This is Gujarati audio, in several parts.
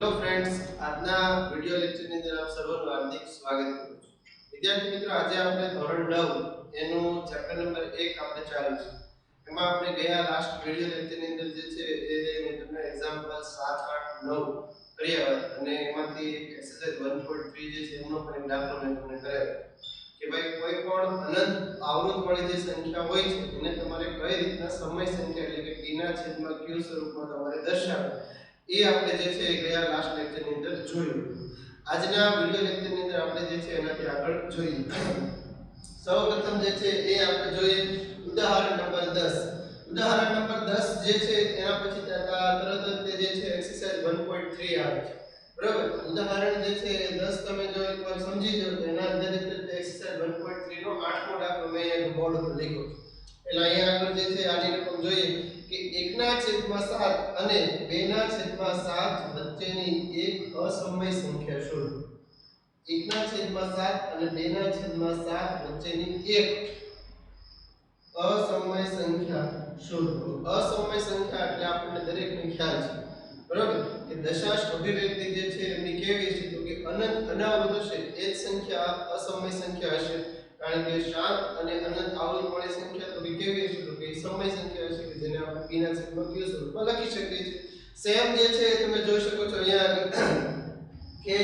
હેલો ફ્રેન્ડ્સ, આજના વિડિયો લેક્ચરની અંદર આપ સર્વનું હાર્દિક સ્વાગત કરું છું. વિદ્યાર્થી મિત્રો, આજે આપણે ધોરણ 9 એનું ચેપ્ટર નંબર 1 આપણે ચાલુ છે. એમાં આપણે ગયા લાસ્ટ વિડિયો લેક્ચરની અંદર જે છે એ મેં તમને એક્ઝામ્પલ 7 8 9 કર્યા અને એમાંથી એક્સરસાઇઝ 1.3 જે છે એનો પણ એક દાખલો મેં તમને કરાવ્યો કે ભાઈ કોઈ પણ અનંત આવૃત વાળી જે સંખ્યા હોય છે એને તમારે કઈ રીતના સમય સંખ્યા એટલે કે p ના છેદમાં q સ્વરૂપમાં તમારે દર્શાવવી એ આપણે જે છે ગયા લાસ્ટ લેક્ચરની અંદર જોયું. આજના વિડિયો લેક્ચરની અંદર આપણે જે છે એનાથી આગળ જોઈએ. સૌપ્રથમ જે છે એ આપણે જોઈએ ઉદાહરણ નંબર 10. ઉદાહરણ નંબર 10 જે છે એના પછી તરત જ તે જે છે એક્સરસાઇઝ 1.3 આવે છે. બરાબર, ઉદાહરણ જે છે એ 10 તમે જો એકવાર સમજી જાવ તો એના આધારિત એક્સરસાઇઝ 1.3 નો 8મો દાખલો મેં અહીંયા બોર્ડ ઉપર લખ્યો છે. એટલે અહીંયા આગળ જે છે આની રકમ જોઈએ કે 1/7 અને 2/7 વચ્ચેની એક અસમય સંખ્યા શોધો. 1/7 અને 2/7 વચ્ચેની એક અસમય સંખ્યા શોધો. અસમય સંખ્યા એટલે આપણને દરેકને ખ્યાલ છે બરોબર કે દશાંશ અભિવ્યક્તિ જે છે એની કેવી છે તો કે અનંત અનાવૃત હશે એ જ સંખ્યા અસમય સંખ્યા હશે. કારણ કે શાંત અને અનંત આવૃત વાળી સંખ્યા તો કેવી હશે તો કે સમય સંખ્યા હશે કે જેને આપણે p ના છેદમાં q સ્વરૂપમાં લખી શકીએ છીએ. સેમ જે છે તમે જોઈ શકો છો અહીંયા કે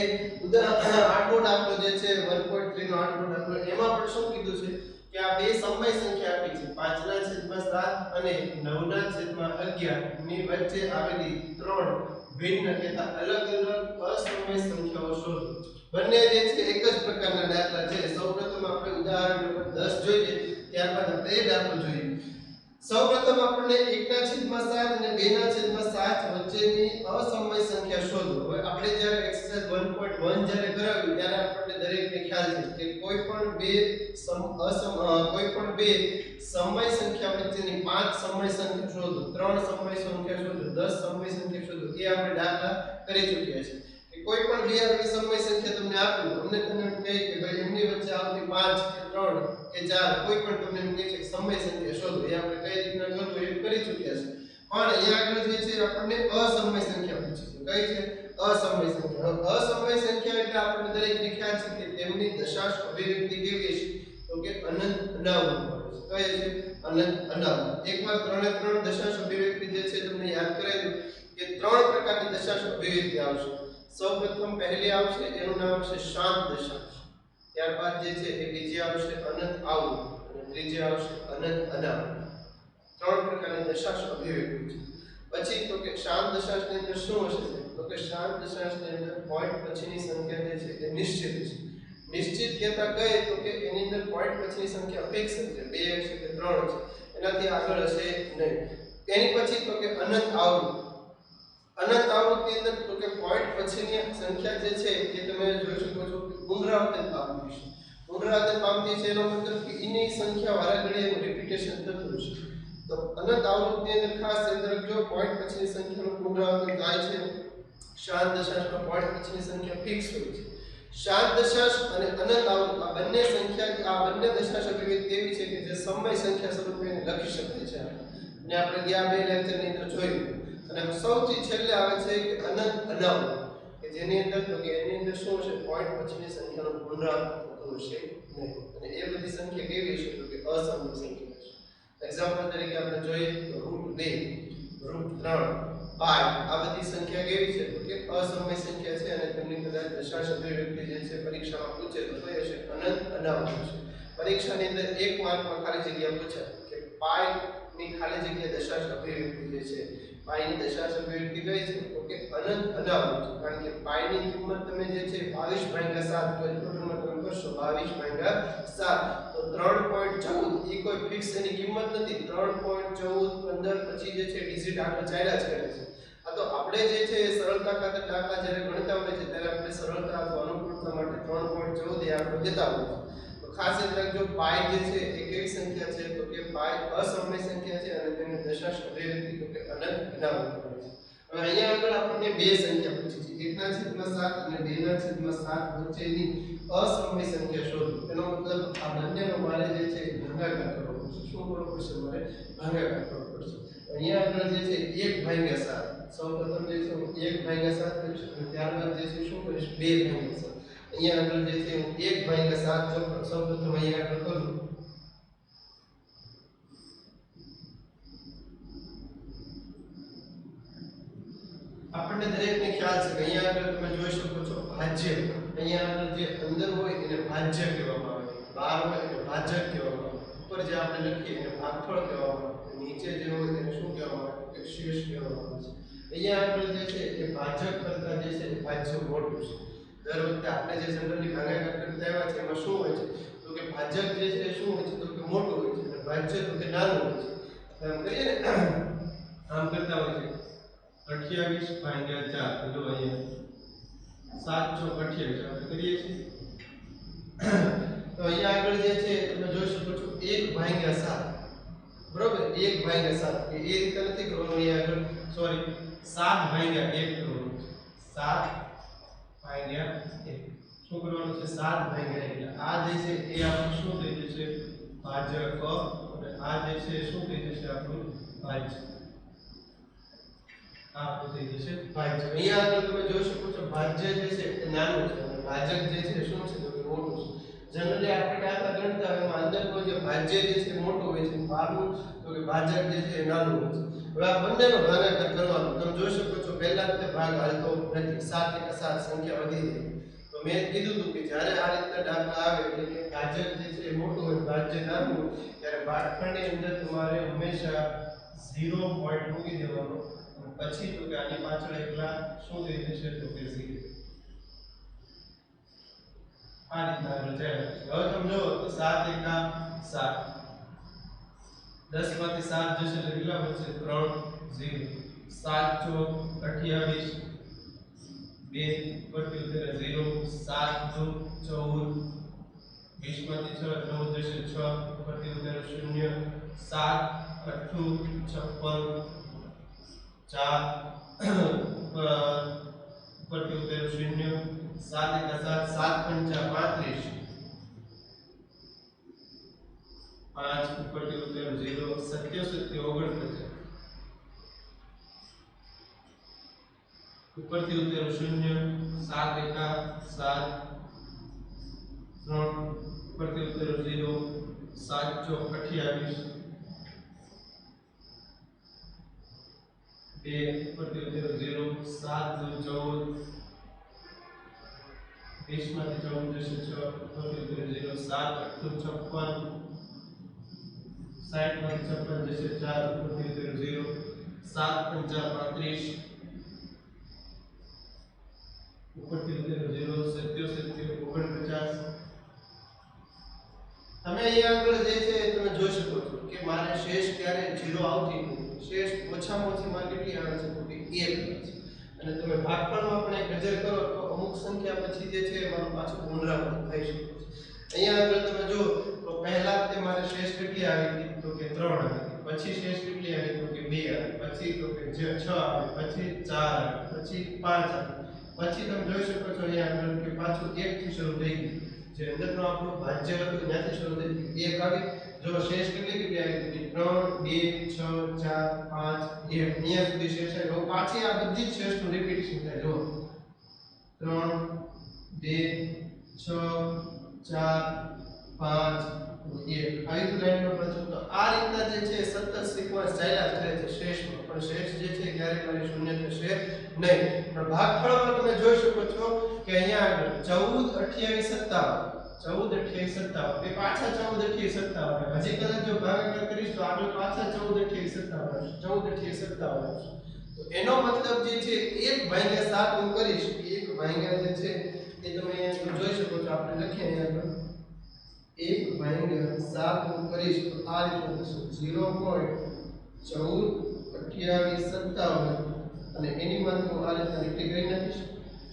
ઉદાહરણ 8મો દાખલો જે છે 1.3 નો 8મો દાખલો એમાં પણ શું કીધું છે કે આ બે સમય સંખ્યા આપી છે 5/7 અને 9/11 ની વચ્ચે આવેલી ત્રણ ભિન્ન કે અલગ અલગ અસમય સંખ્યાઓ શોધો. બંને જે છે એક જ પ્રકારના દાખલા છે. સૌપ્રથમ આપણે ઉદાહરણ નંબર 10 જોઈએ, ત્યારબાદ આપણે એ દાખલો જોઈએ. સૌપ્રથમ આપણને 1/7 અને 2/7 વચ્ચેની અસમય સંખ્યા શોધો. હવે આપણે જ્યારે એક્સરસાઇઝ 1.1 જ્યારે કરાવ્યું ત્યારે આપણને દરેકને ખ્યાલ છે કે કોઈ પણ બે સમય સંખ્યા વચ્ચેની 5 સમય સંખ્યા શોધો, 3 સમય સંખ્યા શોધો, 10 સમય સંખ્યા શોધો એ આપણે દાખલા કરી ચૂક્યા છે. કે કોઈ પણ બે આવી સમય સંખ્યા તમને આપી અમને તમે કહે કે ભાઈ એમની વચ્ચે આવતી 5 કે 3 કે 4 કોઈ પણ તમને એમ કહે છે કે સમય સંખ્યા શોધો એ આપણે કઈ રીતના કરવું એ કરી ચૂક્યા છે. પણ અહીંયા આગળ જે છે આપણને અસમય સંખ્યા પૂછી છે. કઈ છે? અસમય સંખ્યા. અસમય સંખ્યા એટલે આપણને દરેકને ખ્યાલ છે કે તેમની દશાંશ અભિવ્યક્તિ કેવી છે તો કે અનંત અનાવૃત કઈ છે? અનંત અનાવૃત. એકવાર ત્રણે ત્રણ દશાંશ અભિવ્યક્તિ જે છે તમને યાદ કરાવી દઉં કે ત્રણ પ્રકારની દશાંશ અભિવ્યક્તિ આવશે. સૌપ્રથમ પહેલી આવશે એનું નામ છે શાંત દશાંશ, ત્યારબાદ જે છે એ બીજી આવશે અનંત આવૃત અને ત્રીજી આવશે અનંત અનાવૃત. ત્રણ પ્રકારની દશાંશ અભિવ્યક્તિ છે. પછી તો કે શાંત દશાંશની અંદર શું હશે તો કે શાંત દશાંશની અંદર પોઈન્ટ પછીની સંખ્યા જે છે એ નિશ્ચિત છે. નિશ્ચિત કહેતા કઈ તો કે એની અંદર પોઈન્ટ પછીની સંખ્યા અપેક્ષિત છે, 2 છે કે 3 છે, એનાથી આગળ હશે નહીં. એની પછી તો કે અનંત આવૃત. અનંત આવૃતની અંદર તો કે પોઈન્ટ પછીની સંખ્યા જે છે એ તમે જોઈ શકો છો કે પુનરાવર્તન પામતી છે. પુનરાવર્તન પામતી છે એનો મતલબ કે એની સંખ્યા વારાઘડીએ રિપીટેશન થતું છે. તો અનંત આવૃતની અંદર ખાસ ધ્યાન રાખજો પોઈન્ટ પછીની સંખ્યાનું પુનરાવર્તન થાય છે. શાંત દશાંશમાં પોઈન્ટ પછીની સંખ્યા ફિક્સ હોય છે. શાંત દશાંશ અને અનંત આવૃત આ બંને દશાંશ અભિવ્યક્તિ એવી છે કે જે સમય સંખ્યા સ્વરૂપે લખી શકાય છે અને આપણે ગયા બે લેક્ચરની અંદર જોયું. અને સૌથી છેલ્લે આવે છે કે અનંત અનાવૃત કે જેની અંદર તો કે એની અંદર શું છે પોઈન્ટ પછીની સંખ્યાનું પુનરાવર્તન થતું હશે નહીં અને એ બધી સંખ્યા કેવી છે તો કે અસમય સંખ્યા છે. એક્ઝામ્પલ તરીકે આપણે જોઈએ તો √2, √3, પાઈ આ બધી સંખ્યા કેવી છે તો કે અસમય સંખ્યા છે અને તેમની કદાચ દશાંશ અભિવ્યક્તિ જે છે પરીક્ષામાં પૂછે તો કઈ હશે અનંત અનાવૃત છે. પરીક્ષાની અંદર 1 માર્કમાં ખાલી જગ્યા પૂછાય કે પાઈ ની ખાલી જગ્યા દશાંશ અભિવ્યક્તિ જે છે પાઈ ની દશાંશ અભિવ્યક્તિ કઈ છે તો કે અનંત અનાવૃત. કારણ કે પાઈ ની કિંમત તમે જે છે 22/7 કેલ્ક્યુલેટરમાં તમે કરશો 22/7 તો 3.14 એ કોઈ ફિક્સ એની કિંમત નથી. 3.14 15 પછી જે છે ડિજિટ આગળ ચાલ્યા જ કરે છે. આ તો આપણે જે છે સરળતા ખાતર દાખલા જ્યારે ગણતા હોય છે ત્યારે આપણે સરળતા અથવા અનુકૂળતા માટે 3.14 એ આપણે દેતા હોય છે. તો ખાસ યાદ રાખજો પાઈ જે છે એ કેવી સંખ્યા છે તો કે પાઈ અસમય સંખ્યા છે અને તેની દશાંશ અભિવ્યક્તિ તો કે અનંત અનાવૃત છે. હવે અહીંયા આગળ આપણને બે સંખ્યા પૂછી છે 1/7 અને 2/7 વચ્ચેની અસમય સંખ્યા શોધો. એનો મતલબ આ બંનેનો મારે જે છે ભાગાકાર કરવો છે. પડશે, શું કરવું પડશે મારે ભાગાકાર કરવો પડશે. અહીંયા આગળ જે છે 1/7 સૌપ્રથમ જે છે હું 1/7 કરીશ અને ત્યારબાદ જે છે શું કરીશ 2/7. અહીંયા આગળ જે છે હું 1/7 સૌપ્રથમ અહીંયા આગળ કરું. આપણને દરેકને ખ્યાલ છે કે અહીંયા આગળ તમે જોઈ શકો છો ભાજ્ય. અહીંયા આગળ જે અંદર હોય એને ભાજ્ય કહેવામાં આવે, બહાર હોય એને ભાજક કહેવામાં આવે, ઉપર જે આપણે લખીએ એને ભાગફળ કહેવામાં આવે, નીચે જે હોય એને શું કહેવામાં આવે કે શેષ કહેવામાં આવે છે. અહીંયા આગળ જે છે એ ભાજક કરતા જે છે એ ભાજ્ય મોટું છે. દર વખતે આપણે જે જનરલી ભાગાકાર કરતા આવ્યા છે એમાં શું હોય છે તો કે ભાજક જે છે શું હોય છે તો કે મોટું હોય છે અને ભાજ્ય તો કે નાનું હોય છે. આમ કરીએ ને આમ કરતા હોય છે 28/4 જો અહીંયા 7 ચોક 28 આપણે કરીએ છીએ. તો અહીંયા આગળ જે છે તમે જોઈ શકો છો 1/7 બરોબર 1/7 કે એ રીતે નથી કરવાનું. અહીંયા આગળ સોરી 7/1 કરવાનું છે. 7/1 શું કરવાનું છે 7/1 એટલે આ જે છે એ આપણું શું થઈ જશે ભાજક અને આ જે છે શું થઈ જશે આપણું ભાજ્ય. આ થઈ જશે ભાજ્ય. અહીંયા આગળ તમે જોઈ શકો છો ભાજ્ય જે છે એ નાનું છે અને ભાજક જે છે શું છે તો કે મોટું છે. જનરલી આપણે દાખલા ગણતા હોય એમાં અંદરનો જે ભાજ્ય જે છે મોટો હોય છે, બહારનું તો કે ભાજક જે છે એ નાનું હોય છે. હવે આ બંનેનો ભાગાકાર કરવાનો તમે જોઈ શકો છો પહેલા તે ભાગ હાલતો નથી, 7 × 7 સંખ્યા વધી જાય. તો મેં કીધું હતું કે જ્યારે આ રીતના દાખલા આવે એટલે કે ભાજક જે છે એ મોટું હોય ભાજ્ય નાનું હોય ત્યારે ભાગફળની અંદર તમારે હંમેશા 0 પોઈન્ટ મૂકી દેવાનો. પછી તો કે આની પાછળ એકલા શું થઈ જશે તો કે 0. આ રીતના રચાયેલા છે. હવે તમે જો તો 7 × 7 10 માંથી 7 જશે એટલે કેટલા બચશે 3 0. 7 ચોક 28 2 પરથી ઉતરે 0. 7 દુ 14 20 માંથી 6 9 જશે 6 પરથી ઉતરે 0. 7 8 56 4 પરથી ઉતરે 0. 7 × 7 7 × 5 35 5 ઉપરથી ઉતરે 0. 77 49 ઉપરથી ઉતરે 0. 7 × 7 3 ઉપરથી ઉતરે 0. 7 ચોક 28 2 ઉપરથી ઉતરે 0. 7 દુ 14 20 માંથી 14 જશે 6 ઉપરથી ઉતરે 0. 7 8 56 60 માંથી 56 જશે 4 ઉપરથી ઉતરે 0. 7 × 5 35 ઉપરથી ઉતરે 0. 77 49 તમે અહીંયા આગળ જે છે તમે જોઈ શકો છો કે મારે શેષ ક્યારે 0 આવતી નથી. શેષ ઓછામાં ઓછી મારે કેટલી આવે છે તો કે 1 આવે છે. અને તમે ભાગફળમાં પણ એક નજર કરો તો અમુક સંખ્યા પછી જે છે એમાં પાછું પુનરાવર્તન થઈ શકે છે. અહીંયા આગળ તમે જો તો પહેલા તે મારે શેષ કેટલી આવી હતી તો કે 3 આવી, પછી શેષ કેટલી આવી તો કે 2 આવી, પછી તો કે 6 આવી, પછી 4 આવી, પછી 5 આવી, પછી તમે જોઈ શકો છો અહીંયા આગળ કે પાછું 1 થી શરૂ થઈ ગયું. જે અંદરનો આપણું ભાજ્ય હતું ત્યાંથી શરૂ થઈ ગયું 1 આવી. જો શેષ કેટલી આવી 3 2 6 4 5 1 અહીંયા સુધી શેષ આવ્યો. પાછી આ બધી જ શેષનું રિપીટેશન થાય. જો 3 2 6 4 5 1 આવી તો લાઈનમાં પાછું. તો આ રીતના જે છે સતત સિક્વન્સ ચાલ્યા જ કરે છે શેષમાં. પણ શેષ જે છે ક્યારેય મારી શૂન્ય થશે નહીં. પણ ભાગફળમાં તમે જોઈ શકો છો કે અહીંયા આગળ 14 28 57 એ પાછા 14 28 57 હજી કદાચ જો ભાગાકાર કરીશ તો આગળ પાછા 14 28 57 તો એનો મતલબ જે છે 1/7 હું કરીશ 1 જે છે એ તમે અહીંયા જોઈ શકો છો. આપણે લખીએ અહીંયા આગળ 1/7 હું કરીશ તો આ રીતે થશે 0.1428 અને એની માત્ર હું આ રીતે નીકળી કરી નાખીશ.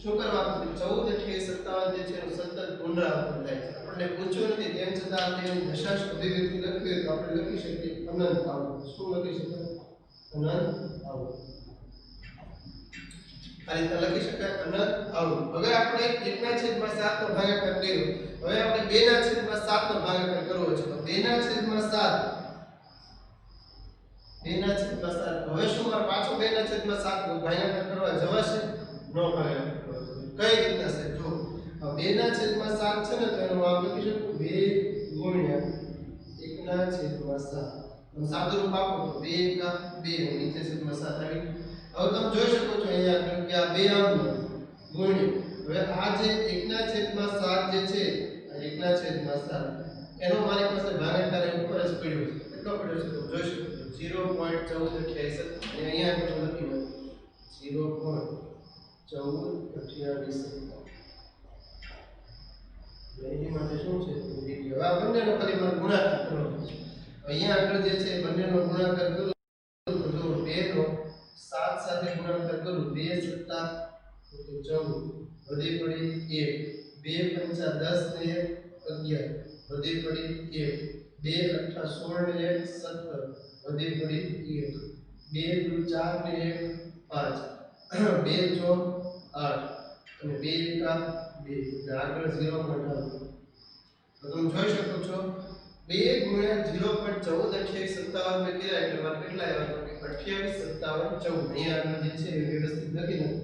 શું કરવાનું છે 14 28 57 જે છે એનું સતત પુનરાવર્તન થાય છે. આપણને પૂછ્યું નથી તેમ છતાં આપણે એની દશાંશ અભિવ્યક્તિ લખવી હોય તો આપણે લખી શકીએ અનંત આવું. શું લખી શકાય અનંત આવું. આ રીતે લખી શકાય અનંત આવું. હવે આપણે 1/7 નો ભાગાકાર કર્યો. હવે આપણે 2/7 નો ભાગાકાર કરવો છે. તો 2/7 2/7 હવે શું મારે પાછો 2/7 ભાગાકાર કરવા જવાશે નો ભાગાકાર કઈ રીતના છે જો 2/7 છે ને તો એનો આમ લખી શકું 2 * 1/7 સાદું રૂપ આપો તો 2 * 2 નીચે છેદમાં 7 આવી હવે તમે જોઈ શકો છો અહીંયા કે આ 2 આમ ગુણ્યા હવે આ જે 1/7 જે છે આ 1/7 એનો મારી પાસે ભાગાકાર ઉપર જ પડ્યો છે કેટલો પડ્યો છે તો જોઈ શકો છો 0.1428 અને અહીંયા આગળ લખી દો 0.1428 એની માટે શું છે હવે આ બંનેનો ખાલી મારે ગુણાકાર કરવો છે અહીંયા આગળ જે છે બંનેનો ગુણાકાર કરું તો જો 2 નો 7 સાથે ગુણાકાર કરું 2 * 7 = 14 વધી પડી 1 2 * 5 = 10 ને 1 11 વધી પડી 1 2 * 8 = 16 ને 1 17 વધી પડી 1 2 * 4 ને 1 5 2 * 4 8 અને 2 * 1 2 એટલે આગળ 0 પોઈન્ટ આવે તો તમે જોઈ શકો છો 2 * 0.142857 મેં કર્યા એટલે મારે કેટલા આવ્યા તો કે 2857 14 અહીંયા આગળ જે છે એ વ્યવસ્થિત લખી દઉં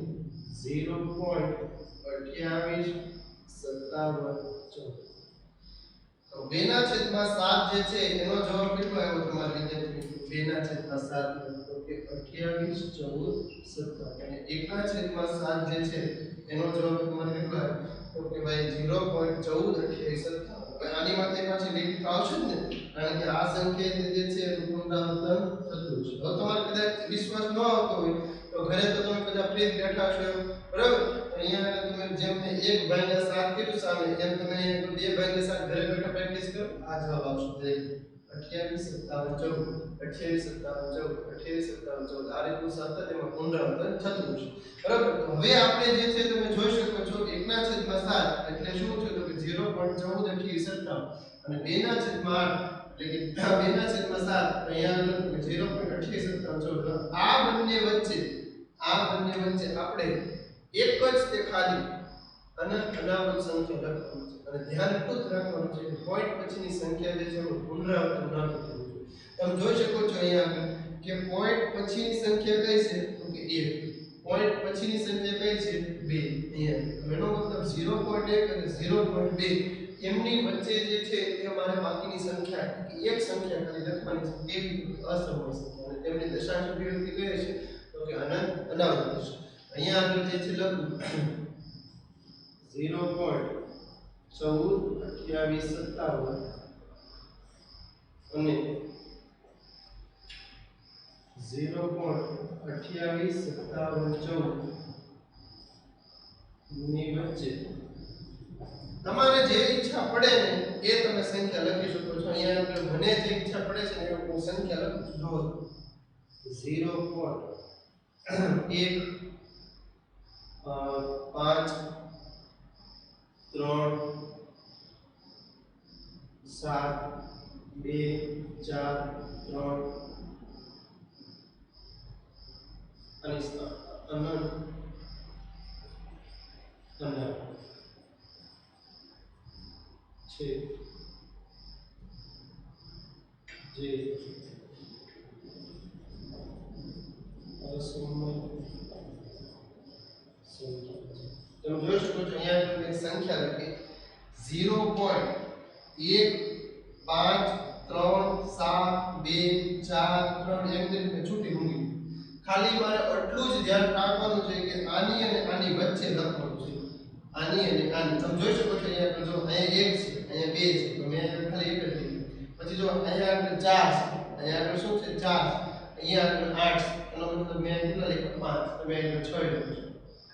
0.2857 તો 2/7 જે છે એનો જવાબ કેટલો આવ્યો તમારા વિદ્યાર્થી 2/7 તો કે 28 14 17 અને 1/7 જે છે એનો જવાબ તમારે કેટલો આવ્યો તો કે ભાઈ 0.142857 આની માટે પાછી લીટી તો આવશે જ ને કારણ કે આ સંખ્યા જે છે એનું પુનરાવર્તન થતું છે હવે તમારે કદાચ વિશ્વાસ ન આવતો હોય તો ઘરે તો તમે બધા ફ્રી બેઠા છો બરાબર અહીંયા તમે જેમ 1/7 કર્યું સામે એમ તમે 2/7 ઘરે બેઠા પ્રેક્ટિસ કરો આ જવાબ આવશે 2857 14 આ રીતનું સતત એમાં પુનરાવર્તન થતું છે બરાબર તો હવે આપણે જે છે તમે જોઈ શકો છો 1/7 એટલે શું થયું તો કે 0.1428 અને 2/8 એટલે કે 2/7 અહીંયા 0.28 આ બંને વચ્ચે આપણે એક જ તે ખાલી અનામત સંખ્યા લખવાની છે અને ધ્યાન એટલું જ રાખવાનું છે કે પોઈન્ટ પછીની સંખ્યા જે છે એનું પુનરાવર્તન ન થતું જોઈએ તમે જોઈ શકો છો અહીંયા કે પોઈન્ટ પછીની સંખ્યા કઈ છે તો કે 1 પોઈન્ટ પછીની સંખ્યા કઈ છે 2 અહીંયા એનો મતલબ 0.1 અને 0.2 એમની વચ્ચે જે છે એ મારે બાકીની સંખ્યા એક સંખ્યા ખાલી લખવાની છે તેવી અસમય સંખ્યા અને તેમની દશાંશ અભિવ્યક્તિ કહે છે તો કે અનંત અનાવૃત છે અહીંયા આગળ જે છે લખું 0.142857 અને 0.2857 ની વચ્ચે તમારે જે ઈચ્છા પડે ને એ તમે સંખ્યા લખી શકો છો અહીંયા આગળ મને જે ઈચ્છા પડે છે ને એ હું સંખ્યા લખું છું 0.1 5 3 7 2 4 3 અને અનંત છે જે અસમય સંખ્યા તમે જોઈ શકો છો અહીંયા મેં સંખ્યા લખી 0.1 5 3 7 2 4 3 એમ કરીને છૂટી મૂકી ખાલી મારે એટલું જ ધ્યાન રાખવાનું છે કે આની અને આની વચ્ચે લખવાનું છે આની અને આની તમે જોઈ શકો છો અહીંયા જો અહીંયા 1 છે અહીંયા 2 છે તો મેં ખાલી એક જ લીધું પછી જો અહીંયા આગળ 4 છે અહીંયા આગળ શું છે 4 અહીંયા આગળ 8 એનો મતલબ મેં કેટલા લખ્યા 5 તો મેં આગળ 6 લખ્યું છે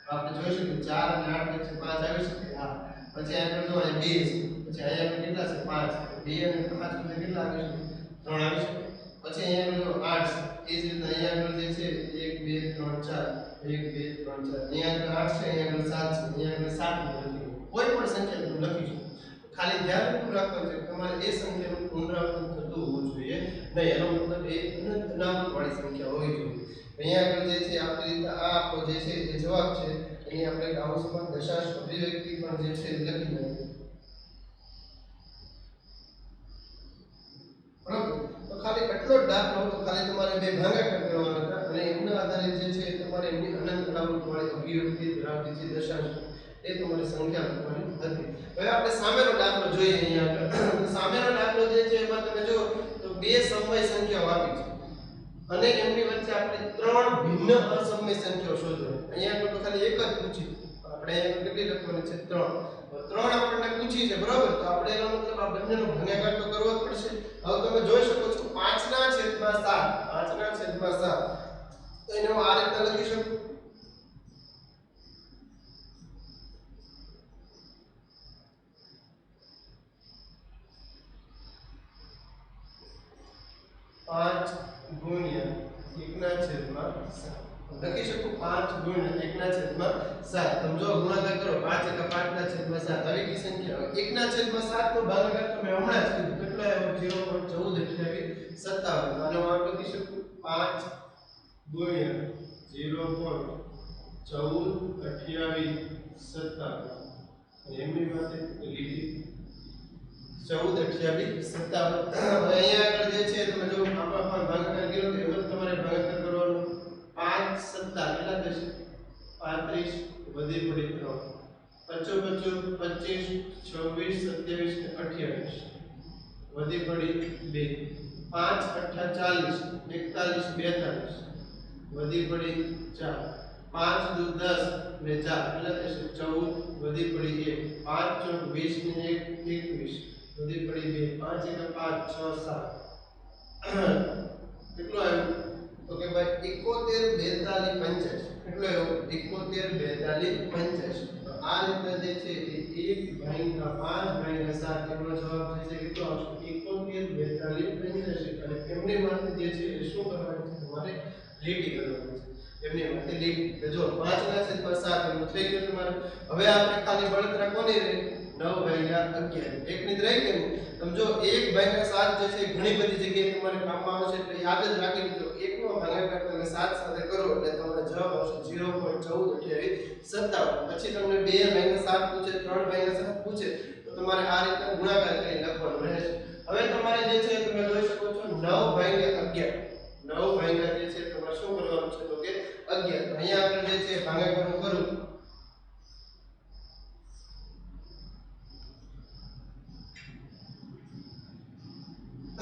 આપણે જોઈ શકીએ 4 અને 8 વચ્ચે 5 આવી શકે હા પછી આગળ જો અહીંયા 2 છે પછી અહીંયા આગળ કેટલા છે 5 2 અને 5 વચ્ચે કેટલા આવી શકે 3 આવી શકે પછી અહીંયા આગળ જો 8 છે એ જ રીતે અહીંયા આગળ જે છે 1 2 3 4 1 2 3 4 અહીંયા આગળ 8 છે અહીંયા આગળ 7 છે અહીંયા આગળ 7 લખી કોઈ પણ સંખ્યા તમે લખી શકો ખાલી ધ્યાન એટલું રાખવાનું છે કે તમારે એ સંખ્યાનું પુનરાવર્તન થતું હોવું જોઈએ નહીં એનો મતલબ એ અનામત વાળી સંખ્યા હોવી જોઈએ અહીંયા આગળ જે છે આપણી રીતે આ આપણો જે છે એ જવાબ છે એની આપણે કૌંસમાં દશાંશ અભિવ્યક્તિ પણ જે છે લખી નાખીએ બરાબર તો ખાલી એટલો જ દાખલો હતો, ખાલી તમારે બે ભાગાકાર કરવાના હતા અને એમના આધારે જે છે તમારે એમની અનંત આવૃત્તિવાળી અભિવ્યક્તિ ધરાવતી જે દશાંશ એ તમારે સંખ્યા લખવાની હતી. હવે આપણે સામેનો દાખલો જોઈએ. અહીંયા આગળ સામેનો દાખલો જે છે એમાં તમે જો તો બે સમય સંખ્યાઓ આપી છે અને એમની વચ્ચે આપણે ત્રણ ભિન્ન અસમય સંખ્યાઓ શોધવાની. અહીંયા આગળ તો ખાલી એક જ પૂછી, આપણે અહીંયા કેટલી લખવાની છે? ત્રણ આપણને પૂછી છે, બરાબર? તો આપણે એનો મતલબ આ બંનેનો ભાગાકાર તો કરવો જ પડશે. હવે તમે જોઈ શકો છો 5/7 5/7 તો એને હું આ રીતે લખી શકું. 5 ગુણ્યા 1/7 લખી શકું. 5 ગુણ્યા 1/7. તમે જો ગુણાકાર કરો 5 × 5/7 આવી ગઈ સંખ્યા. 1/7 નો ભાગાકાર તમે હમણાં જ કીધું કેટલો આવ્યો? 0.142857. આનો હું લખી શકું 5 ગુણ્યા 0.142857 અને એમની પાસે લીટી 142857. હવે અહીંયા આગળ જે છે તમે જો આમાં ભાગાકાર કર્યો તો એવો તમારે ભાગાકાર કરવાનો. 5 7 કેટલા થશે? 35 વધી પડી 3 25 25 26 27 વધી પડી 2 5 8 40 41 42 વધી પડી 4 5 દુ 10 ને 4 કેટલા થશે? 14 વધી પડી 1 5 4 20 ને 1 21 વધી પડી 2 5 × 5 6 7 કેટલો આવ્યો? તો કે ભાઈ 71 42 85 કેટલો આવ્યો? 71 42 85. તો આ રીતે જે છે એ 1/5/7 એનો જવાબ થશે કેટલો આવશે? 71 42 85. અને એમની માટે જે છે એ શું કરવાનું છે? તમારે લીટી કરવાની છે. એમની માટે લીટી જો 5/7 એનું થઈ ગયું તમારે. હવે આપણે ખાલી બળતરા કોની રહી? 9/11 એકની જ રહી ગઈ. તમે જો 1/7 જે છે ઘણી બધી જગ્યાએ તમારે કામમાં આવશે એટલે યાદ જ રાખી લીધો. 1 નો ભાગાકાર તમે 7 સાથે કરો એટલે તમારો જવાબ આવશે 0.142857. પછી તમને 2/7 પૂછે, 3/7 પૂછે તો તમારે આ રીતે ગુણાકાર કરી લખવાનું રહેશે. હવે તમારે જે છે તમે જોઈ શકો છો 9/11 જે છે તમારે શું કરવાનું છે? તો કે 11. તો અહીંયા આપણે જે છે ભાગાકાર હું કરું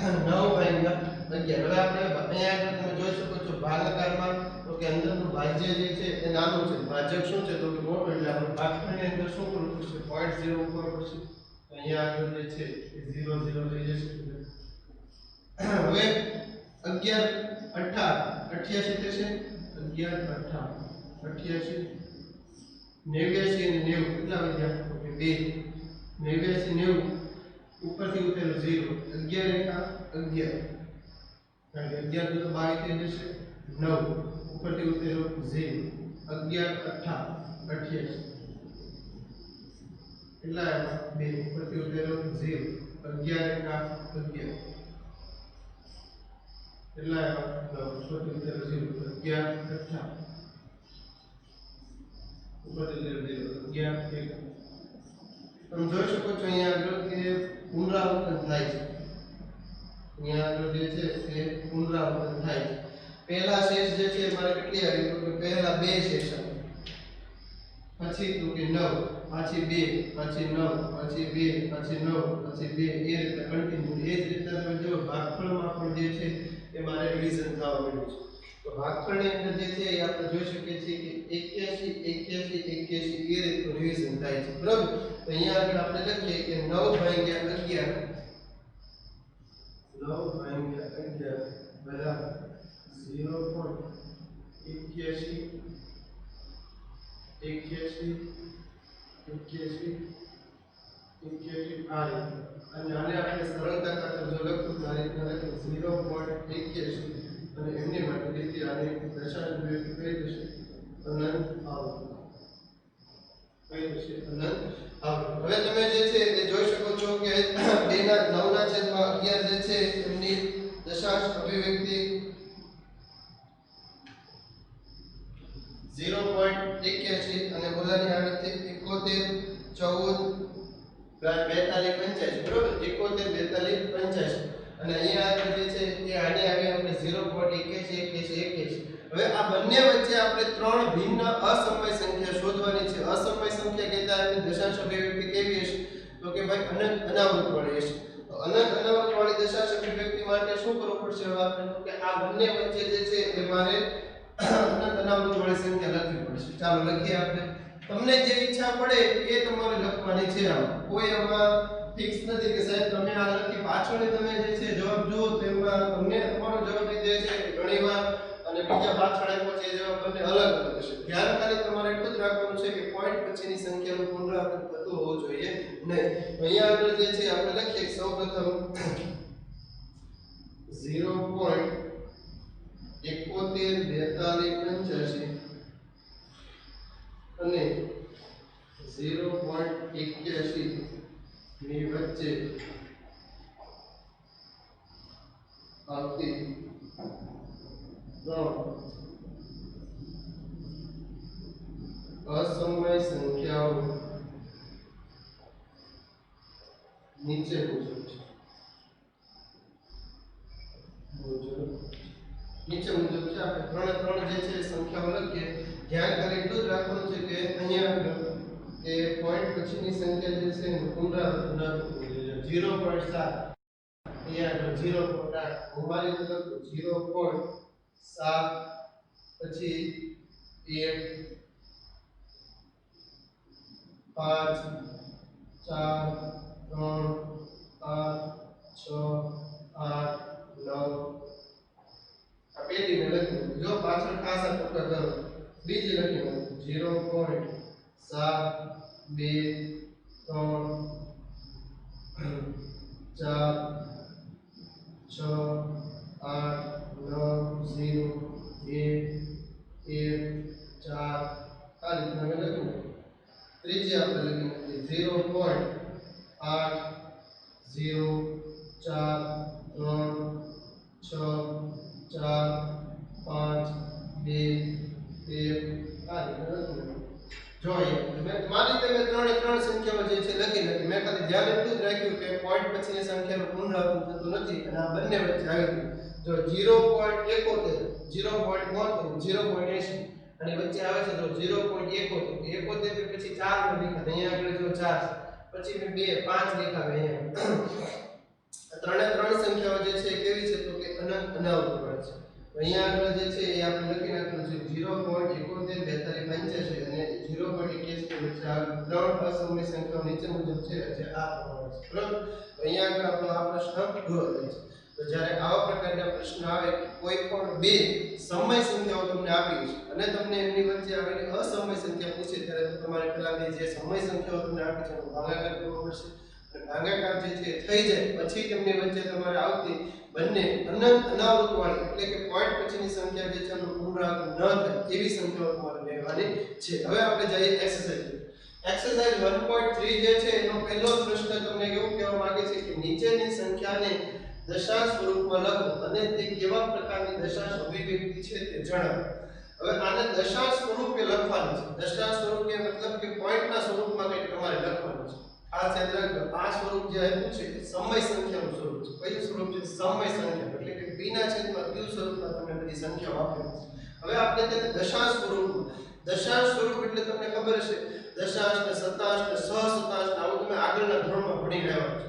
9/11. હવે આપણે અહીંયા આગળ તમે જોઈ શકો છો ભાગાકારમાં તો કે અંદરનું ભાજ્ય જે છે એ નાનું છે, ભાજક શું છે? તો કે મોટું. એટલે આપણે ભાગફળની અંદર શું કરવું પડશે? 0.0 ઉપર પડશે. અહીંયા આગળ જે છે એ 0 0 થઈ જશે. હવે 11 18 88 થશે. 11 18 88 89 અને 90 કેટલા વધ્યા? તો કે 2 89 90 ઉપરથી ઉતરેલો 0 11 11 કારણ કે 11 તો 22 થઈ જશે. 9 ઉપરથી ઉતરેલો 0 11 88 કેટલા આવ્યા? 2 ઉપરથી ઉતરેલો 0 11 11 કેટલા આવ્યા? 9 ઉપરથી ઉતરેલો 0 11 ઉપરથી ઉતરેલો 0 11 તમે જોઈ શકો છો અહીંયા આગળ કે પુનરાવર્તન થાય છે. અહીંયા આગળ જે છે એ પુનરાવર્તન થાય છે. પહેલા શેષ જે છે મારે કેટલી આવી? તો કે પહેલા 2 શેષ આવે, પછી તો કે 9, પાછી 2, પાછી 9, પાછી 2, પાછી 9, પાછી 2 એ રીતે કન્ટિન્યુ. એ જ રીતે તમે જો ભાગફળમાં પણ જે છે એ મારે રિવિઝન થવા મળ્યું છે. તો ભાગફળની અંદર જે છે એ આપણે જોઈ શકીએ છીએ કે 81 81 81 એ રીતનું રિવિઝન થાય છે, બરાબર? તો અહીંયા આગળ આપણે લખીએ કે 9/11 બરાબર 0.81 81 81 આ રીતે. અને આને આપણે સરળતા ખાતર જો લખું તો આ રીતના લખીએ 0.81 અને એમની માટે લીટી આની દશાંશ અભિવ્યક્તિ કઈ થશે? અનંત આવૃત્તિ કઈ થશે? અનંત આવૃત્તિ. હવે તમે જે છે એ જોઈ શકો છો કે 9/11 જે છે એમની દશાંશ અભિવ્યક્તિ 0.81 અને બોલાની આવૃત્તિ 71 14 42 85 બરોબર 71 42 85. અને અહીંયા આગળ જે છે એ આને આવી આપણે 0.81 હવે આ બંને વચ્ચે આપણે ત્રણ ભિન્ન અસમય સંખ્યા શોધવાની છે. અસમય સંખ્યા કહેતા એની દશાંશ અભિવ્યક્તિ કેવી હશે? તો કે ભાઈ અનંત અનાવૃત વાળી હશે. તો અનંત અનાવૃત વાળી દશાંશ અભિવ્યક્તિ માટે શું કરવું પડશે? હવે આપણે તો કે આ બંને વચ્ચે જે છે એ મારે અનંત અનાવૃત વાળી સંખ્યા લખવી પડશે. ચાલો લખીએ આપણે. તમને જે ઈચ્છા પડે એ તમારે લખવાની છે. આમ કોઈ આમાં ફિક્સ નથી કે સાહેબ તમે આ લખી પાછળ તમે જે છે જવાબ જુઓ તો એમાં તમને તમારો જવાબ જે છે ઘણીવાર અને બીજા પાછળ આપ્યો છે જવાબ બંને અલગ અલગ હશે. ધ્યાન ખાલી તમારે એટલું જ રાખવાનું છે કે પોઈન્ટ પછીની સંખ્યાનું પુનરાવર્તન થતું હોવું જોઈએ નહીં. તો અહીંયા આગળ જે છે આપણે લખીએ સૌપ્રથમ 0.71 42 85 અને 0.81 ની વચ્ચે આવતી ત્રણ અસમય સંખ્યાઓ નીચે મુજબ છે. નીચે મુજબ છે. આપણે ત્રણે ત્રણ જે છે સંખ્યાઓ લખીએ. ધ્યાન કરી એટલું જ રાખવાનું છે કે અહીંયા આગળ એ પોઈન્ટ પછીની સંખ્યા જે છે એનું પુનરાવર્તન ન થવું જોઈએ. 0.7 અહીંયા આગળ 0.8 મોબાઈલ લખો 0.7 પછી 1 5 4 3 5 6 8 9 આ પેલી ને લખી જો પાછળ ખાસા ટુકડા કરો. બીજી લખી 0.7 2 3 4 6 8 9 0 1 4 આ રીતના મેં લખ્યું. ત્રીજી આપણે લખી 0.8 0 4 3 6 4 5 2 1 આ રીતના લખ્યું. જોઈએ મારી તમે ત્રણે ત્રણ સંખ્યાઓ જે છે લખી નાખી. મેં ખાલી ધ્યાન એટલું જ રાખ્યું કે પોઈન્ટ પછીની સંખ્યાનું પુનરાવર્તન થતું નથી અને આ બંને વચ્ચે આવી ગયું. જો 0.71 0.72 0.80 અને વચ્ચે આવે છે તો 0.71 71 પછી 4 નો લખાય. અહીંયા આગળ જો 4 પછી મેં 2 5 લખાવે. અહીંયા ત્રણે ત્રણ સંખ્યાઓ જે છે કેવી છે તો કે અનંત અનાવૃત વાળી છે. અહીંયા આગળ જે છે એ આપણે લખી નાખવાનું છે 0.71 42 85 અને 0.81 વચ્ચે આ ત્રણ અસમય સંખ્યાઓ નીચે મુજબ છે જે આ પ્રમાણે છે. બરાબર. તો અહીંયા આગળ આપણો આ પ્રશ્ન પૂરો થાય છે. તો જ્યારે આવા પ્રકારના પ્રશ્ન આવે કે કોઈ પણ બે સમય સંખ્યાઓ તમને આપી છે અને તમને એમની વચ્ચે આવેલી અસમય સંખ્યા પૂછે ત્યારે તમારે પહેલા જે સમય સંખ્યાઓ તમને આપી છે એનો ભાગાકાર કરવો પડશે. અને ભાગાકાર જે છે થઈ જાય પછી તેમની વચ્ચે તમારે આવતી બંને અનંત અનાવૃત વાળી એટલે કે પોઈન્ટ પછીની સંખ્યા જે છે એનું પુનરાવર્તન ન થાય એવી સંખ્યાઓ તમારે લેવાની છે. હવે આપણે જઈએ એક્સરસાઇઝ. એક્સરસાઇઝ 1.3 જે છે એનો પહેલો પ્રશ્ન તમને એવું કહેવા માંગે છે કે નીચેની સંખ્યાને દશાંશ સ્વરૂપમાં લખો અને તે કેવા પ્રકારની દશાંશ અભિવ્યક્તિ છે તે જણાવો. હવે આને દશાંશ સ્વરૂપે લખવાનું છે. દશાંશ સ્વરૂપે મતલબ કે પોઈન્ટના સ્વરૂપમાં કંઈક તમારે લખવાનું છે. આ યાદ રાખજો. આ સ્વરૂપ જે આપ્યું છે એ સમય સંખ્યાનું સ્વરૂપ છે. કયું સ્વરૂપ છે? સમય સંખ્યા. એટલે કે p ના છેદમાં q સ્વરૂપમાં તમને બધી સંખ્યાઓ આપેલી છે. હવે આપણે તેને દશાંશ સ્વરૂપમાં. દશાંશ સ્વરૂપ એટલે તમને ખબર હશે દશાંશ ને શતાંશ ને સહશતાંશ આવું તમે આગળના ધોરણમાં ભણી રહ્યા છો.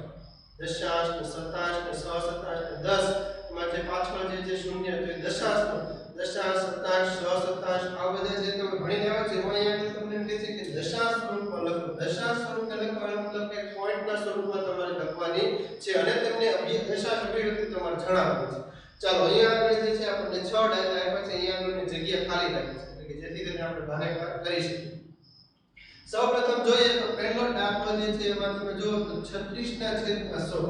દશાંશ ને શતાંશ ને સહશતાંશ ને 10 એમાં જે પાછળ જે શૂન્ય તો એ દશાંશનો દશાંશ શતાંશ સહશતાંશ આ બધા જે તમે ભણી રહ્યા છો એમાં અહીંયા તમને એમ કહે છે કે દશાંશ સ્વરૂપમાં લખો. દશાંશ સ્વરૂપમાં લખવાનો મતલબ કે પોઈન્ટના સ્વરૂપમાં તમારે લખવાની છે અને તેમને દશાંશ અભિવ્યક્તિ તમારે જણાવવાની છે. ચાલો અહીંયા આગળ જે છે આપણને 6 દાખલા આપ્યા છે. અહીંયા આગળની જગ્યા ખાલી રાખી છે એટલે કે જેથી કરીને આપણે ભાગાકાર કરી શકીએ. સૌપ્રથમ જોઈએ તો પહેલો દાખલો જે છે એમાં તમે જુઓ તો 36 ના છેદમાં 100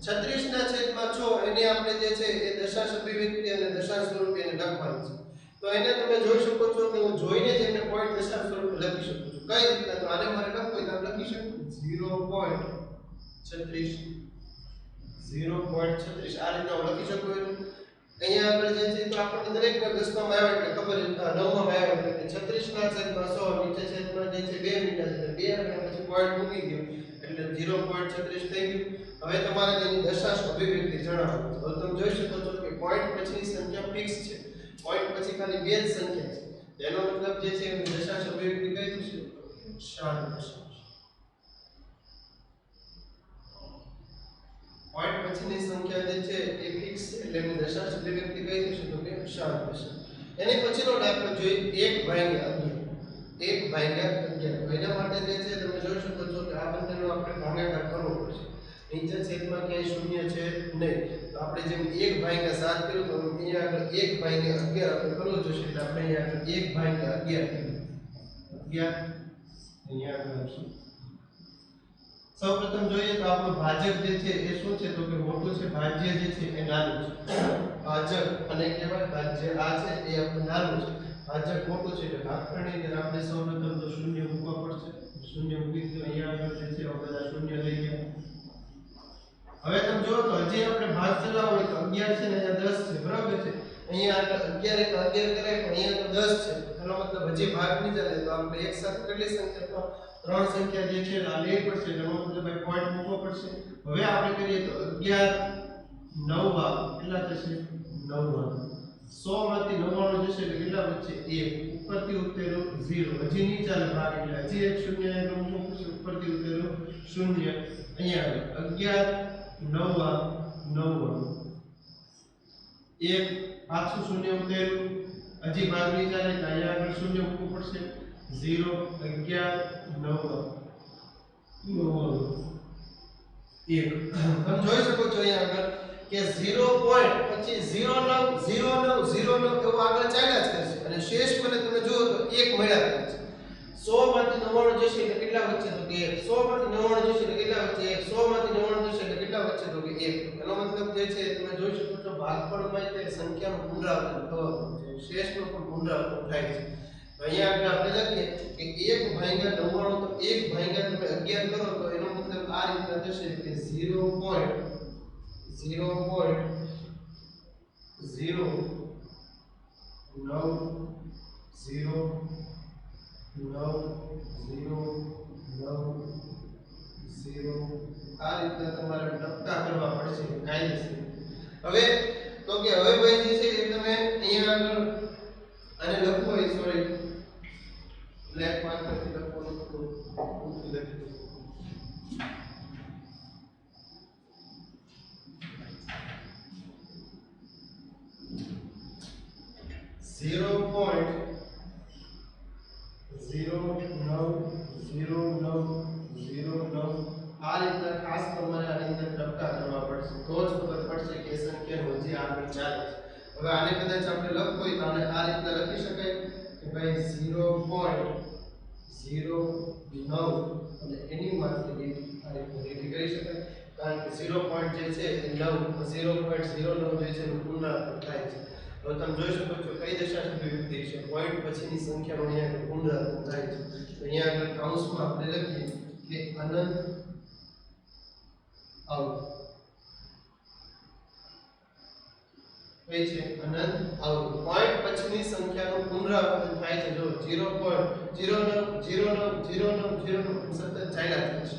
36 ના છેદમાં 6 એને આપણે જે છે એ દશાંશ અભિવ્યક્તિ અને દશાંશ સ્વરૂપે એને લખવાનું છે. તો એને તમે જોઈ શકો છો કે હું જોઈને જ એને પોઈન્ટ દશાંશ સ્વરૂપે લખી શકું છું. કઈ રીતના? તો આને મારે લખવું હોય તો આપણે લખી શકું 0.36 0.36 આ રીતના હું લખી શકું. અહીંયા આગળ જે છે તો આપણને દરેકને 10 માં આવે એટલે ખબર છે 9 માં આવે એટલે 36 ના છેદમાં 100 નીચે છેદમાં જે છે 2 મીટર એટલે 2 અને પછી પોઈન્ટ મૂકી દો એટલે 0.36 થઈ ગયું. હવે તમારે તેની દશાંશ અભિવ્યક્તિ જણાવવાની છે. હવે તમે જોઈ શકો છો કે પોઈન્ટ પછીની સંખ્યા ફિક્સ છે. પોઈન્ટ પછી ખાલી બે જ સંખ્યા છે. તેનો મતલબ જે છે એની દશાંશ અભિવ્યક્તિ કઈ થશે? શાંત દશાંશ. પોઈન્ટ પછીની સંખ્યા જે છે એ ફિક્સ છે એટલે એની દશાંશ અભિવ્યક્તિ કઈ થશે? તો કે શાંત દશાંશ. એની પછીનો દાખલો જોઈએ 1/11. 1/11. એના માટે જે છે તમે જોઈ શકો છો કે આ બંનેનો આપણે ભાગાકાર કરવો પડશે. નીચે છેદમાં ક્યાંય શૂન્ય છે નહીં, તો આપણે જેમ 1/7 કર્યું તો અહીંયા આગળ 1/11 આપણે કરવું જોશે એટલે આપણે અહીંયા આગળ 1/11 કરીએ. 11 અહીંયા આગળ આવશે. સૌપ્રથમ જોઈએ તો આપણું ભાજક જે છે એ શું છે? તો કે મોટું છે, ભાજ્ય જે છે એ નાનું છે. ભાજક અને કહેવાય ભાજ્ય આ છે એ આપણું નાનું છે, ભાજક મોટું છે એટલે ભાગફળની અંદર આપણે સૌપ્રથમ તો શૂન્ય મૂકવા પડશે. શૂન્ય મૂકી તો અહીંયા આગળ જે છે આ બધા શૂન્ય લઈ ગયા. હવે તમે જો તો હજી આપણે ભાગ ચલાવવો હોય તો 11 છે ને અહીંયા 10 છે, બરાબર છે. અહીંયા આગળ 11 તો 11 કરાય પણ અહીંયા તો 10 છે. એનો મતલબ હજી ભાગ નહીં ચાલે તો આપણે એક સાથે કેટલી સંખ્યા? ત્રણ સંખ્યા જે છે આ લેવી પડશે. એનો મતલબ ભાઈ પોઈન્ટ મૂકવો પડશે. હવે આપણે કરીએ તો 11 9 કેટલા થશે? 9 100 માંથી 99 જશે એટલે કેટલા બચશે? 1. ઉપરથી ઉતરેલું 0. હજી નહીં ચાલે ભાગ એટલે હજી એક શૂન્ય એટલે મૂકવું પડશે. ઉપરથી ઉતરેલું 0. અહીંયા આગળ 11 9 1 પાછું શૂન્ય ઉતરેલું, હજી ભાગ નહીં ચાલે એટલે અહીંયા આગળ શૂન્ય મૂકવું પડશે. 0 11 9 1. તમે જોઈ શકો છો અહીંયા આગળ કે 0 પોઈન્ટ પછી 09 09 09 એવું આગળ ચાલ્યા જ કરશે અને શેષ મને તમે જુઓ તો 1 મળ્યા કરે છે. 100 માંથી 99 જશે એટલે કેટલા વચ્ચે? તો કે 100 માંથી 99 જશે એટલે કેટલા વચ્ચે? 100 માંથી 99 જશે એટલે કેટલા વચ્ચે? તો કે 1. એનો મતલબ જે છે તમે જોઈ શકો છો ભાગફળમાં તે સંખ્યાનું પુનરાવર્તન થવાનું છે, શેષનું પણ પુનરાવર્તન થાય છે. તો અહીંયા આગળ આપણે લખીએ કે 1/99 તો 1/11 કરો તો એનો મતલબ આ રીતના થશે કે 0.0090909 આ રીતના તમારે ટપકા કરવા પડશે કાયદેસર. હવે તો કે હવે ભાઈ જે છે એ તમે અહીંયા આગળ આને લખવું હોય, સોરી બ્લેક માર્કરથી લખવાનું તો ઊંચું લખી દો. 0.090909 આ રીતના ખાસ તમારે આની અંદર ટપકા કરવા પડશે તો જ ખબર પડશે કે સંખ્યાનો હજી આગળ ચાલે છે. હવે આને કદાચ આપણે લખવું હોય તો આને આ રીતના લખી શકાય કે ભાઈ 0.09 અને એની માત્રાની આ રીતે રેડી કરી શકાય કારણ કે 0 પોઈન્ટ જે છે એ 9 0.09 જે છે એનું પુનરાવર્તન થાય છે. હવે તમે જોઈ શકો છો કઈ દશાંશ અભિવ્યક્તિ છે? પોઈન્ટ પછીની સંખ્યાનો અહીંયા પુનરાવર્તન થાય છે. તો અહીંયા આગળ કૌંસમાં આપણે લખીએ કે અનંત આઉટ કઈ છે? અનંત આઉટ. પોઈન્ટ પછીની સંખ્યાનું પુનરાવર્તન થાય છે. જો 0.09090909 સતત ચાલ્યા કરે છે.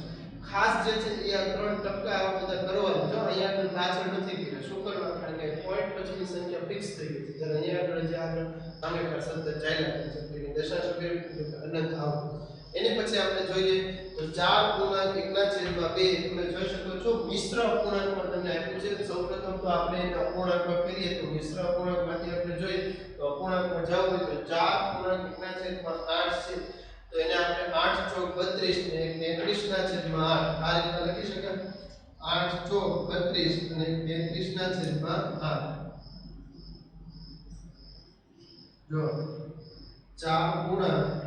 ખાસ જે છે એ આ ત્રણ ટપકા આવા બધા કરવાના. જો અહીંયા આગળ પાછળ નથી કર્યા. શું કરવા? કારણ કે પોઈન્ટ પછીની સંખ્યા ફિક્સ થઈ ગઈ છે. જ્યારે અહીંયા આગળ જે આગળ ભાગાકાર સતત ચાલ્યા કરે છે એટલે દશાંશ અભિવ્યક્તિ અનંત આઉટ. એની પછી આપણે જોઈએ તો 4.1/2 તમે જોઈ શકો છો મિશ્ર અપૂર્ણાંકમાં તમને આપ્યું છે. સૌપ્રથમ તો આપણે એને અપૂર્ણાંકમાં કરીએ તો મિશ્ર અપૂર્ણાંકમાંથી આપણે જોઈએ તો અપૂર્ણાંકમાં જવું હોય તો 4.1/8 છે તો એને આપણે 8 ચોક 32 ને 33/8 આ રીતે લખી શકાય. 8 ચોક 32 અને 33/8 જો 4.1/8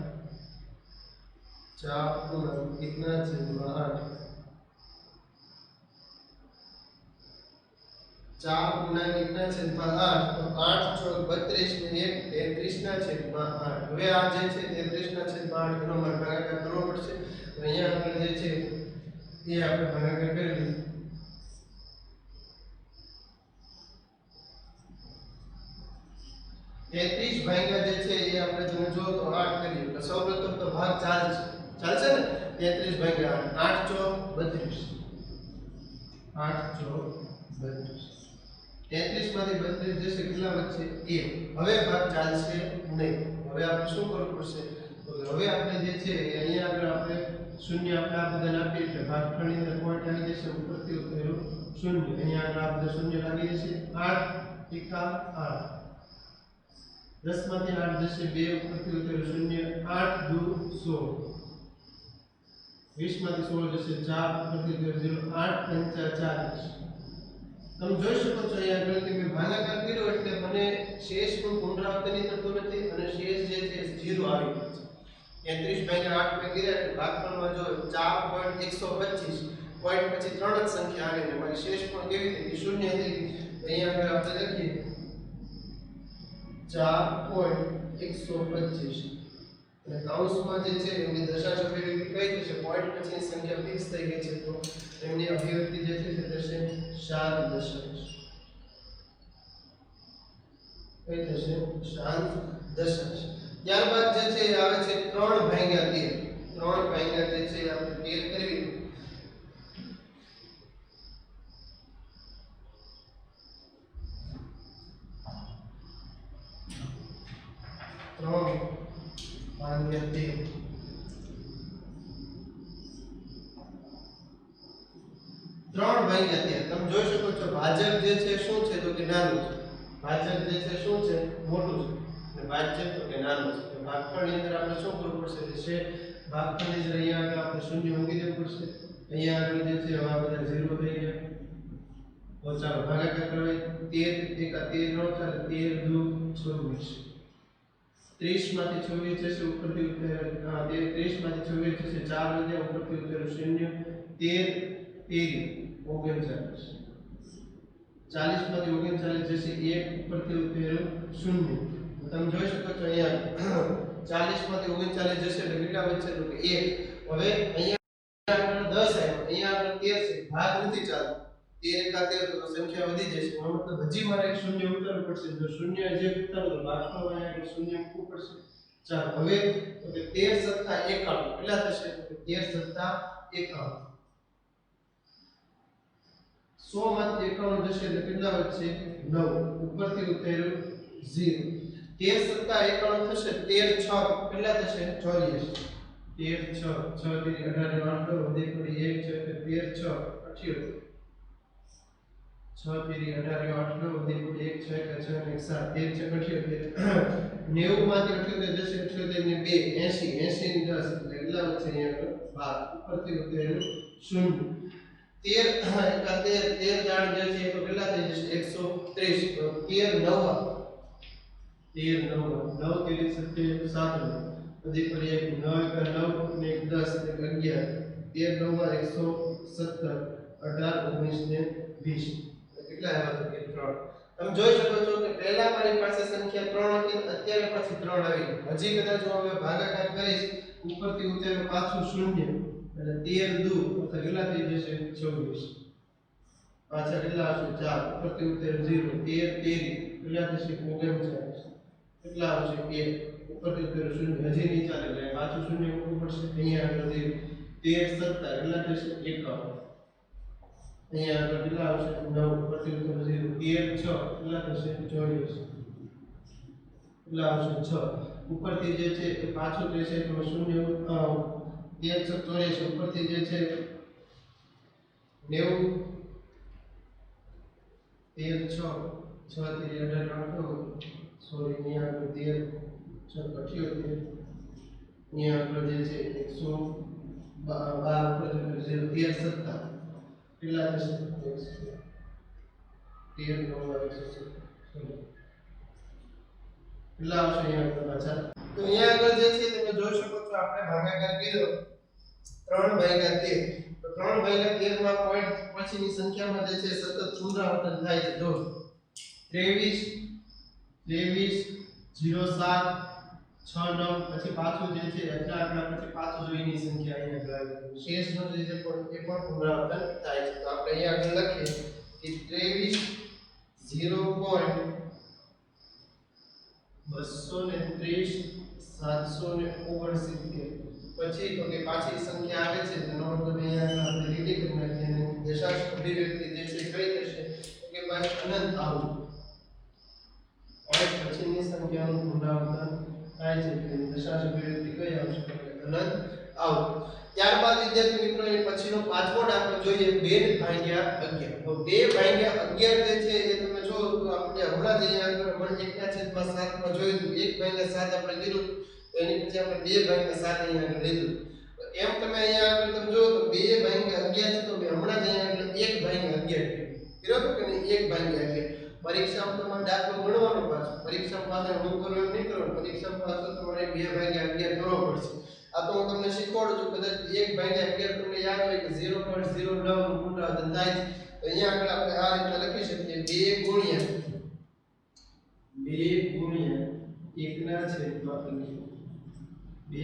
4.1/8 તો 8 ચોક 32 ને 33/8. હવે આ જે છે 33/8 એનો ભાગાકાર કરવો પડશે. તો અહીંયા આગળ જે છે એ આપણે ભાગાકાર કરી લઈએ. 33 ભાગ્યા જે છે એ આપણે તમે જો તો 8 કરીએ તો સૌપ્રથમ તો ભાગ ચાલશે ને 33 ભાગ્યા 8 ચોક 32 8 ચોક 32 33 માંથી 32 જશે કેટલા વધશે 1 હવે ભાગ ચાલશે નહીં હવે આપણે શું કરવું પડશે તો હવે આપણે જે છે અહીંયા આગળ આપણે શૂન્ય આપણે આ બધાને આપીએ એટલે ભાગફળની અંદર પોઈન્ટ આવી જશે ઉપરથી ઉતરેલું શૂન્ય અહીંયા આગળ આપણે શૂન્ય લાગી જશે 8 એકા 8 10 માંથી 8 જશે 2 ઉપરથી ઉતરેલું શૂન્ય 8 દુ 16 20 માંથી 16 જશે 4 ઉપરથી ઉતરેલું 0 8 પંચા 40 તમે જોઈ શકો છો અહીંયા આગળ કે મેં ભાગાકાર કર્યો એટલે મને શેષનું પુનરાવર્તન થતું નથી અને શેષ જે છે 0 આવી ગયો છે 33 ભાગ્યા 8 મેં કર્યા એટલે ભાગફળમાં જો 4.125 પોઈન્ટ પછી 3 જ સંખ્યા આવે ને મારી શેષ પણ કેવી થઈ ગઈ શૂન્ય થઈ ગઈ અહીંયા આગળ આપણે લખીએ 4.125 અને કૌંસમાં જે છે એની દશાંશ અભિવ્યક્તિ કઈ થશે પોઈન્ટ પછીની સંખ્યા ફિક્સ થઈ ગઈ છે તો એમની અભિવ્યક્તિ જે છે તે થશે 7 દશાંશ કઈ થશે 7 દશાંશ ત્યારબાદ જે છે એ આવે છે 3 ભાગ્યા 13 3 ભાગ્યા જે છે આપણે 13 કરવી 3 ભાગ્યા 13 3 ભાગ્યા 13 તમે જોઈ શકો છો ભાજક જે છે શું છે તો કે નાનું છે ભાજક જે છે શું છે મોટું છે અને ભાજક તો કે નાનું છે ભાગફળની અંદર આપણે શું કરવું પડશે છે ભાગફળની અંદર અહીંયા આગળ આપણે શૂન્ય મૂકી દેવું પડશે અહીંયા આગળ જે છે હવે આ બધા 0 થઈ ગયા તો ચાલો ભાગાકાર કરીએ 13 એકા 13 નો ચાલે 13 દુ 24 30 માંથી 24 જશે ઉપરથી 30 માંથી 24 જશે 4 વધ્યા ઉપરથી ઉતરેલું શૂન્ય 13 39 40 માંથી 39 જશે 1 ઉપરથી ઉતરેલું શૂન્ય તમે જોઈ શકો છો અહીંયા 40 માંથી 39 જશે એટલે કેટલા વધશે તો કે 1 હવે અહીંયા આગળ 10 આવ્યો અહીંયા આગળ 13 છે ભાગ નથી ચાલતો 13 એકા 13 તો સંખ્યા વધી જશે એનો મતલબ હજી મારે એક શૂન્ય ઉતારવું પડશે જો શૂન્ય જે ઉતારો તો ભાગફળમાં અહીંયા આગળ શૂન્ય મૂકવું પડશે ચાલો હવે તો કે 13 સત્તા 51 કેટલા થશે તો 13 સત્તા 51 100 માંથી 51 જશે એટલે કેટલા વધશે 9 ઉપરથી ઉતરેલું 0 13 સત્તા 51 થશે 13 6 કેટલા થશે 84 13 6 6 થી 18 8 વધે પડી 1 છે એટલે 13 6 78 6 થી 18 8 વધે પડી 1 છે એટલે 6 ને 7 13 છે 78 90 માંથી 78 જશે 78 ને 2 80 80 ને 10 એટલે કેટલા વધશે અહીંયા 12 ઉપરથી ઉતરેલું 0 13 એકા 13 4 જે છે તો કેટલા થઈ જશે 130 તો 13 9 13 9 7 પછી ફરી એક 9 એકા 9 ને 1 10 એટલે 11 13 9 માં 117 18 19 ને 20 કેટલા આવ્યા તો કે 3 તમે જોઈ શકો છો કે પહેલા મારી પાસે સંખ્યા 3 હતી અત્યારે પાછી 3 આવી હજી કદાચ હું હવે ભાગાકાર કરીશ ઉપરથી ઉતરેલું પાછું શૂન્ય એટલે 13 દુ તો કેટલા થઈ જશે 24 પાછા કેટલા આવશે 4 ઉપરથી ઉતરેલું 0 13 કેટલા થશે 39 કેટલા આવશે 1 ઉપરથી ઉતરેલું શૂન્ય હજી નહીં ચાલે એટલે પાછું શૂન્ય મૂકવું પડશે અહીંયા આગળ 13 17 કેટલા થશે 51 અહીંયા આગળ કેટલા આવશે 9 ઉપરથી ઉતરેલું 0 13 6 કેટલા થશે 24 કેટલા આવશે 6 ઉપરથી જે છે એ પાછું જે છે તો શૂન્ય 13 ઉપરથી જે છે 90 13 6 6 થી 18 સોરી અહીંયા આગળ 13 6 78 અહીંયા આગળ જે છે 112 ઉપર 0 13 17 કેટલા થશે 13 9 કેટલા આવશે અહીંયા પાછા તો અહીંયા આગળ જે છે તમે જોઈ શકો છો આપણે ભાગાકાર કર્યો 3 ભાગ્યા 13 તો 3 ભાગ્યા 13 માં પોઈન્ટ પછીની સંખ્યામાં જે છે સતત પુનરાવર્તન થાય છે જો 23 07 6 9 પછી પાછું જે છે એટલા આંકડા પછી પાછું જો એની સંખ્યા અહીંયા આગળ આવે શેષનો જે છે પણ એ પણ પુનરાવર્તન થાય છે તો આપણે અહીંયા આગળ લખીએ કે 23 0. 230 769 પછી તો કે પાછી સંખ્યા આવે છે તેનો મતલબ અહીંયા આપણે લીટી કરી નાખીએ અને દશાંશ અભિવ્યક્તિ જે છે કઈ થશે તો કે ભાઈ અનંત આવું પોઈન્ટ પછીની સંખ્યાનું પુનરાવર્તન થાય છે એટલે દશાંશ અભિવ્યક્તિ કઈ આવશે તો કે અનંત આવું ત્યારબાદ વિદ્યાર્થી મિત્રો એ પછીનો પાંચમો દાખલો જોઈએ 2/11 તો 2/11 જે છે એ તમે જો તો આપણે હમણાં જ અહીંયા આગળ 1/7 માં જોયું 1/7 આપણે લીધું તો એની પછી આપણે 2/7 અહીંયા આગળ લીધું તો એમ તમે અહીંયા આગળ તમે જો તો 2/11 છે તો મેં હમણાં જ અહીંયા આગળ 1/11 કર્યો તો કે નહીં 1/11 પરીક્ષામાં તમારે દાખલો ગણવાનો પાછો પરીક્ષામાં પાછળ હું કરું એમ નહીં કરવાનું પરીક્ષામાં પાછળ તમારે 2/11 કરવો પડશે આ તો હું તમને શીખવાડું છું કદાચ 1/11 તમને યાદ હોય કે 0.09 નું પુનરાવર્તન થાય છે તો અહીંયા આગળ આપણે આ રીતે લખી શકીએ 2 ગુણ્યા 1/11 હવે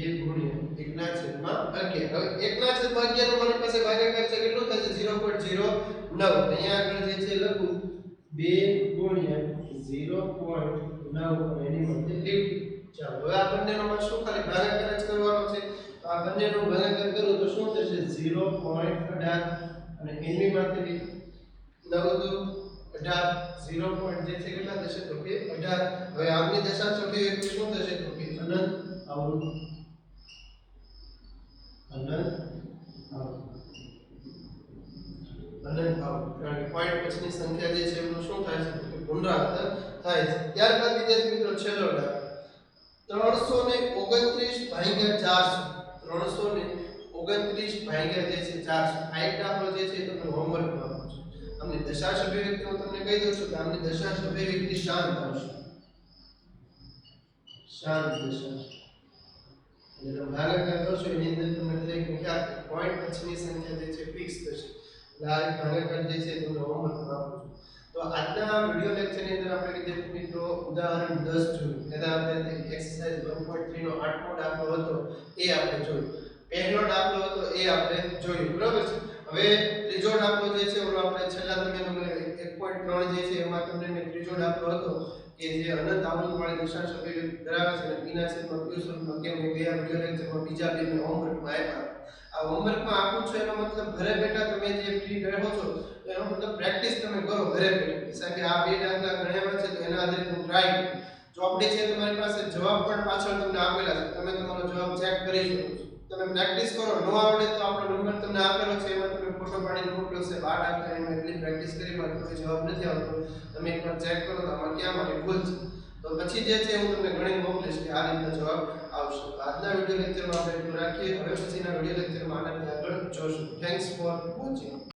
1/11 નો મારી પાસે ભાગાકાર છે કેટલું થશે 0.09 અહીંયા આગળ જે છે લખું 2 ગુણ્યા 0.9 એની મધ્ય લીટી ચાલો હવે આ બંનેનો માં શું ખાલી ભાગાકાર જ કરવાનો છે તો આ બંનેનો ભાગાકાર કરું તો શું થશે 0.18 અને એની માંથી 9 દુ 18 0. જે છે કેટલા થશે તો કે 18 હવે આમની દશાંશ અભિવ્યક્તિ શું થશે તો કે અનંત આવું કારણ કે પોઈન્ટ પછીની સંખ્યા જે છે એનું શું થાય છે તો પુનરાવર્તન થાય છે ત્યારબાદ વિદ્યાર્થી મિત્રો છેલ્લો દાખલો 329 ભાગ્યા 400 ભાગ્યા જે છે 400 આ એક દાખલો જે છે તમને હોમવર્કમાં આપું છું આમની દશાંશ અભિવ્યક્તિ હું તમને કહી દઉં છું કે આમની દશાંશ અભિવ્યક્તિ શાંત આવશે શાંત દશાંશ એટલે ભાગાકાર કરશો એની અંદર તમને દરેકને ખ્યાલ પોઈન્ટ પછીની સંખ્યા જે છે ફિક્સ થશે એટલે આ ભાગાકાર જે છે તમને હોમવર્કમાં આપું છું તો આજના વિડિયો લેક્ચરની અંદર આપણે વિદ્યાર્થી મિત્રો ઉદાહરણ 10 જોયું એના અંદર એક્સરસાઇઝ 1.3 નો 8મો દાખલો હતો એ આપણે જોયું પહેલો દાખલો હતો એ આપણે જોયું બરાબર છે હવે ત્રીજો દાખલો જે છે ઓલો આપણે છેલ્લા તમને 1.3 જે છે એમાં તમને ત્રીજો દાખલો હતો કે જે અનંત આવૃત્તિ વાળી દશાંશ અભિવ્યક્તિ ધરાવે છે અને પીના છેદમાં q સ્વરૂપમાં કેમ એ ગયા વિડિયો લેક્ચરમાં બીજા બે મેં હોમવર્કમાં આપ્યા આ હોમવર્કમાં આપું છું એનો મતલબ ઘરે બેઠા તમે જે ફ્રી રહો છો એનો મતલબ પ્રેક્ટિસ તમે કરો ઘરે બેઠા કે આ બે દાખલા ગણ્યા છે તો એના આધારે તમે ટ્રાય કરો ચોપડી છે તમારી પાસે જવાબ પણ પાછળ તમને આપેલા છે તમે તમારો જવાબ ચેક કરી શકો છો તમે પ્રેક્ટિસ કરો ન આવડે તો આપણો નંબર તમને આપેલો છે એમાં તમે ફોટો પાડીને મોકલો છે આ દાખલા એમાં એટલી પ્રેક્ટિસ કરી બાદ કોઈ જવાબ નથી આવતો તમે એકવાર ચેક કરો તો આમાં ક્યાં મારી ભૂલ છે તો પછી જે છે હું તમને ગણીને મોકલીશ કે આ રીતનો જવાબ આવશે આજના વિડિયો લેક્ચરમાં આપણે એટલું રાખીએ હવે પછીના વિડિયો લેક્ચરમાં આનાથી આગળ જોશું થેન્ક્સ ફોર વોચિંગ